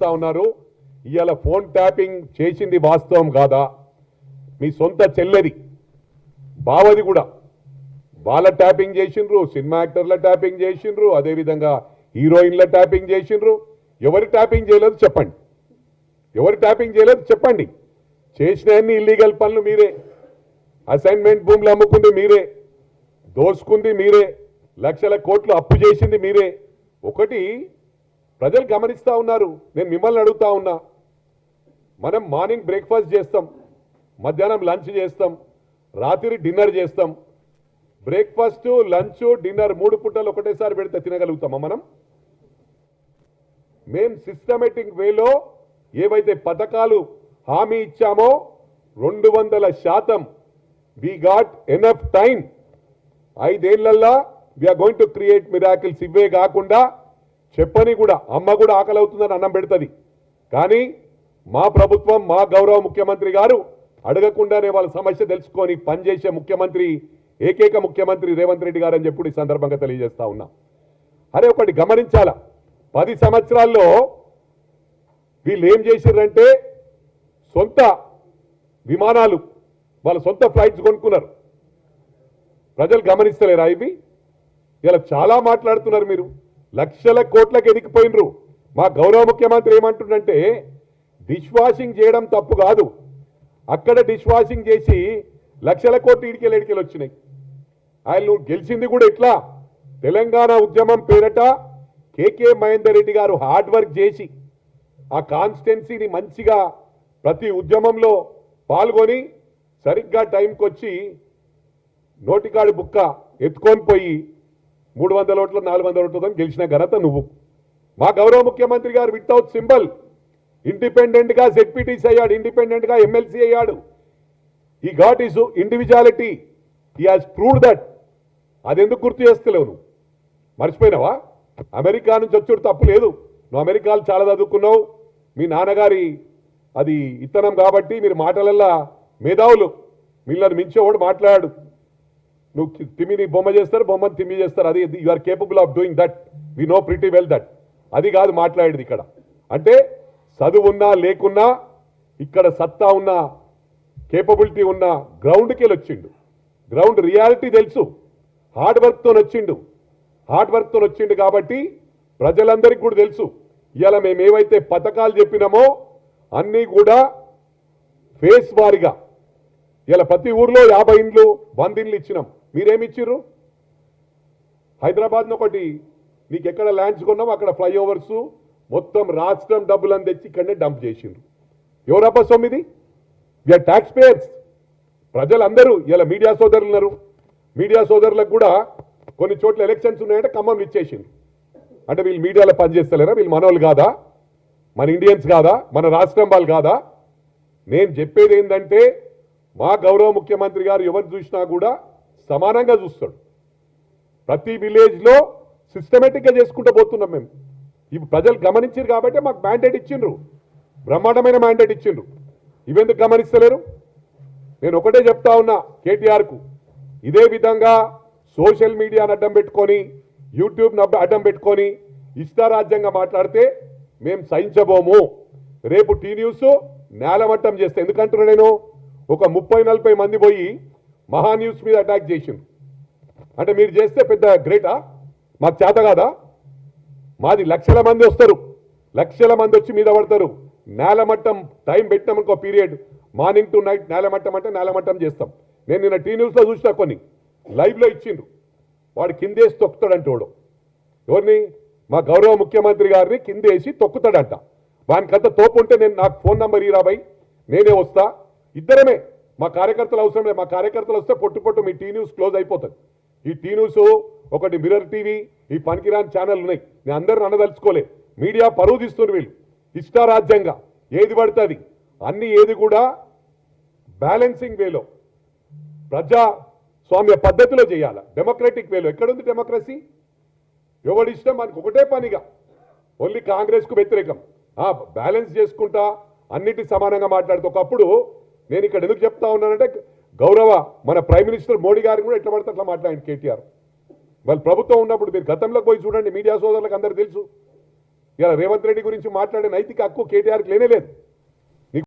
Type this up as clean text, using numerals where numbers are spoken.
గమనిస్తా ఉన్నారు. ఇవాళ phone tapping చేసింది వాస్తవం కాదా? మీ సొంత చెల్లెది బావది కూడా వాళ్ళ ట్యాపింగ్ చేసిండ్రు, సినిమా యాక్టర్ల ట్యాపింగ్ చేసిండ్రు, అదేవిధంగా హీరోయిన్ల ట్యాపింగ్ చేసిండ్రు. ఎవరు ట్యాపింగ్ చేయలేదు చెప్పండి, ఎవరు ట్యాపింగ్ చేయలేదు చెప్పండి. చేసినవన్నీ ఇల్లీగల్ పనులు మీరే, అసైన్మెంట్ భూములు అమ్ముకుంది మీరే, దోసుకుంది మీరే, లక్షల కోట్లు అప్పు చేసింది మీరే. ఒకటి ప్రజలు గమనిస్తూ ఉన్నారు. నేను మిమ్మల్ని అడుగుతా ఉన్నా, మనం మార్నింగ్ బ్రేక్ఫాస్ట్ చేస్తాం, మధ్యాహ్నం లంచ్ చేస్తాం, రాత్రి డిన్నర్ చేస్తాం. బ్రేక్ఫాస్ట్, లంచ్, డిన్నర్ 3 పూటలు ఒకటేసారి పెడితే తినగలుగుతామా మనం? మేం సిస్టమేటిక్ వేలో ఏవైతే పథకాలు హామీ ఇచ్చామో 200% వి గాట్ ఎనఫ్ టైం. 5 ఏళ్లల్లా we're going to create miracles. ఇవే కాకుండా చెప్పని కూడా అమ్మ కూడా ఆకలి అవుతుందని అన్నం పెడుతుంది. కానీ మా ప్రభుత్వం, మా గౌరవ ముఖ్యమంత్రి గారు అడగకుండానే వాళ్ళ సమస్య తెలుసుకొని పనిచేసే ముఖ్యమంత్రి, ఏకైక ముఖ్యమంత్రి రేవంత్ రెడ్డి గారు అని చెప్పి ఈ సందర్భంగా తెలియజేస్తా ఉన్నా. అరే ఒకటి గమనించాలా, 10 సంవత్సరాల్లో వీళ్ళు ఏం చేసిర్రంటే సొంత విమానాలు, వాళ్ళ సొంత ఫ్లైట్స్ కొనుక్కున్నారు. ప్రజలు గమనిస్తలేరా ఇవి? ఇలా చాలా మాట్లాడుతున్నారు మీరు. లక్షల కోట్లకు ఎదిగిపోయినరు. మా గౌరవ ముఖ్యమంత్రి ఏమంటుండంటే డిష్ వాషింగ్ చేయడం తప్పు కాదు, అక్కడ డిష్ వాషింగ్ చేసి లక్షల కోట్లు ఇడికెళ్ళి వచ్చినాయి. ఆయన గెలిచింది కూడా ఇట్లా తెలంగాణ ఉద్యమం పేరట కేకే మహేందర్ రెడ్డి గారు హార్డ్ వర్క్ చేసి ఆ కాన్స్టిట్యున్సీని మంచిగా ప్రతి ఉద్యమంలో పాల్గొని సరిగ్గా టైంకి వచ్చి నోటికాడి బుక్క ఎత్తుకొని పోయి 300 ఓట్లు 400 ఓట్లతో గెలిచిన ఘనత నువ్వు. మా గౌరవ ముఖ్యమంత్రి గారు వితౌట్ సింబల్ ఇండిపెండెంట్ గా జెడ్పీటీసీ అయ్యాడు, ఇండిపెండెంట్ గా ఎమ్మెల్సీ అయ్యాడు. ఈ got is individuality, he has proved that. అదెందుకు గుర్తు చేస్తలేవు నువ్వు? మర్చిపోయినావా? అమెరికా నుంచి వచ్చాడు తప్పు లేదు, నువ్వు అమెరికాలో చాలా చదువుకున్నావు, మీ నాన్నగారి అది ఇత్తనం కాబట్టి మీరు మాటలల్లా మేధావులు, మిమ్మల్ని మించేవాడు మాట్లాడు. నువ్వు తిమ్మిని బొమ్మ చేస్తారు, బొమ్మని తిమ్మి చేస్తారు, అది you are capable of doing that, we know pretty well that. అది కాదు మాట్లాడేది ఇక్కడ. అంటే చదువున్నా లేకున్నా ఇక్కడ సత్తా ఉన్న కేపబిలిటీ ఉన్న గ్రౌండ్కి వెళ్ళి వచ్చిండు. గ్రౌండ్ రియాలిటీ తెలుసు, హార్డ్ వర్క్తో వచ్చిండు కాబట్టి ప్రజలందరికీ కూడా తెలుసు. ఇవాళ మేము ఏవైతే పథకాలు చెప్పినామో అన్నీ కూడా ఫేస్ వారిగా ఇలా ప్రతి ఊర్లో 50 ఇండ్లు 100 ఇండ్లు ఇచ్చినాం. మీరేమిచ్చిర్రు? హైదరాబాద్ను ఒకటి నీకు ఎక్కడ ల్యాండ్స్ కొన్నాం అక్కడ ఫ్లైఓవర్స్ మొత్తం రాష్ట్రం డబ్బులను తెచ్చి ఇక్కడనే డంప్ చేసిండ్రు. ఎవరప్ప సొమ్మిది? We're tax payers. ప్రజలందరూ ఇలా మీడియా సోదరులు ఉన్నారు, మీడియా సోదరులకు కూడా కొన్ని చోట్ల ఎలక్షన్స్ ఉన్నాయంటే ఖమ్మం ఇచ్చేసిండ్రు. అంటే వీళ్ళు మీడియాలో పనిచేస్తలేరా? వీళ్ళు మనోళ్ళు కాదా? మన ఇండియన్స్ కాదా? మన రాష్ట్రం వాళ్ళు కాదా? నేను చెప్పేది ఏంటంటే మా గౌరవ ముఖ్యమంత్రి గారు ఎవరు చూసినా కూడా సమానంగా చూస్తాడు. ప్రతి విలేజ్లో సిస్టమేటిక్గా చేసుకుంటూ పోతున్నాం మేము. ఇవి ప్రజలు గమనించారు కాబట్టి మాకు మ్యాండేట్ ఇచ్చిండ్రు, బ్రహ్మాండమైన మ్యాండేట్ ఇచ్చిండ్రు. ఇవెందుకు గమనిస్తలేరు? నేను ఒకటే చెప్తా ఉన్నా కేటీఆర్కు, ఇదే విధంగా సోషల్ మీడియాను అడ్డం పెట్టుకొని యూట్యూబ్ను అడ్డం పెట్టుకొని ఇష్టారాజ్యంగా మాట్లాడితే మేము సహించబోము. రేపు టీ న్యూస్ నేలమట్టం చేస్తే, ఎందుకంటున్నా నేను ఒక 30-40 మంది పోయి మహా న్యూస్ మీద అటాక్ చేసిండ్రు. అంటే మీరు చేస్తే పెద్ద గ్రేటా? మాకు చేత కాదా? మాది లక్షల మంది వస్తారు, లక్షల మంది వచ్చి మీద పడతారు. నేలమట్టం టైం పెట్టామనుకో పీరియడ్, మార్నింగ్ టు నైట్ నేలమట్టం అంటే నేలమట్టం చేస్తాం. నేను నిన్న టీ న్యూస్లో చూసినా కొన్ని లైవ్లో ఇచ్చిండ్రు. వాడు కిందేసి తొక్కుతాడంట. వాడు ఎవరిని? మా గౌరవ ముఖ్యమంత్రి గారిని కిందేసి తొక్కుతాడంట. వానికంత తోపు ఉంటే నేను నాకు ఫోన్ నంబర్ ఇరాబాయి, నేనే వస్తా, ఇద్దరమే. మా కార్యకర్తలు అవసరం లేదు. మా కార్యకర్తలు వస్తే పొట్టు మీ టీ న్యూస్ క్లోజ్ అయిపోతుంది. ఈ టీ న్యూస్ ఒకటి, మిర్రర్ టీవీ, ఈ పనికిరాని ఛానల్ ఉన్నాయి. నేను అందరిని అనదలుచుకోలే. మీడియా పరువు తీస్తున్నారు వీళ్ళు ఇష్టారాజ్యంగా, ఏది పడుతుంది అన్ని, ఏది కూడా బ్యాలెన్సింగ్ వేలో ప్రజాస్వామ్య పద్ధతిలో చేయాలి, డెమోక్రటిక్ వేలో. ఎక్కడుంది డెమోక్రసీ? ఎవడి ఇష్టం మనకు ఒకటే పనిగా, ఓన్లీ కాంగ్రెస్కు వ్యతిరేకం. బ్యాలెన్స్ చేసుకుంటా అన్నిటి సమానంగా మాట్లాడుతూ. ఒకప్పుడు నేను ఇక్కడ ఎందుకు చెప్తా ఉన్నానంటే గౌరవ మన ప్రైమ్ మినిస్టర్ మోడీ గారిని కూడా ఎట్లా పడితే అట్లా మాట్లాడండి కేటీఆర్. వాళ్ళు ప్రభుత్వం ఉన్నప్పుడు మీరు గతంలోకి పోయి చూడండి, మీడియా సోదరులకు అందరూ తెలుసు. ఇలా రేవంత్ రెడ్డి గురించి మాట్లాడే నైతిక హక్కు కేటీఆర్కి లేనే లేదు.